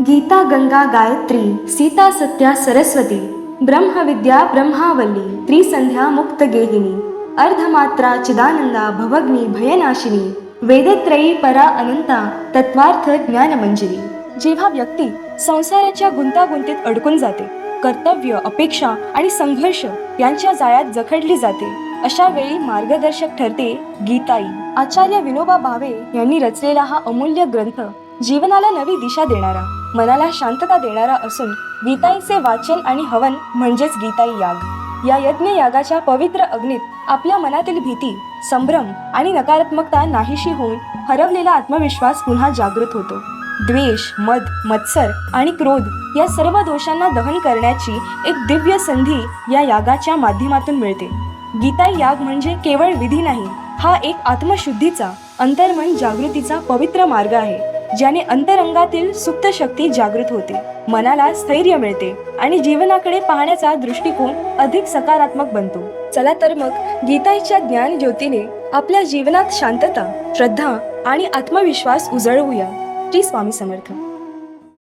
गीता गंगा गायत्री सीता सत्या सरस्वती ब्रह्मविद्या ब्रह्मावल्ली त्रिसंध्या मुक्त गेहिनी अर्धमात्रा चिदानंदा भवग्नी भयनाशिनी वेदत्रयी परा अनंता तत्वार्थ ज्ञानमंजिरी। जेव्हा व्यक्ती संसाराच्या गुंतागुंतीत अडकून जाते, कर्तव्य, अपेक्षा आणि संघर्ष यांच्या जाळ्यात जखडली जाते, अशा वेळी मार्गदर्शक ठरते गीताई। आचार्य विनोबा भावे यांनी रचलेला हा अमूल्य ग्रंथ जीवनाला नवी दिशा देणारा, मनाला शांतता देणारा असून गीताईचे वाचन आणि हवन म्हणजेच गीताई याग। या यज्ञ यागाच्या पवित्र अग्नीत आपल्या मनातील भीती, संभ्रम आणि नकारात्मकता नाहीशी होऊन हरवलेला आत्मविश्वास पुन्हा जागृत होतो। द्वेष, मद, मत्सर आणि क्रोध या सर्व दोषांना दहन करण्याची एक दिव्य संधी या यागाच्या माध्यमातून मिळते। गीताई याग म्हणजे केवळ विधी नाही, हा एक आत्मशुद्धीचा, अंतर्मन जागृतीचा पवित्र मार्ग आहे, ज्याने अंतरंगातील सुप्त शक्ती जागृत होते, मनाला स्थैर्य मिळते आणि जीवनाकडे पाहण्याचा दृष्टिकोन अधिक सकारात्मक बनतो। चला तर मग गीताईच्या ज्ञान ज्योतीने आपल्या जीवनात शांतता, श्रद्धा आणि आत्मविश्वास उजळवूया। श्री स्वामी समर्थ।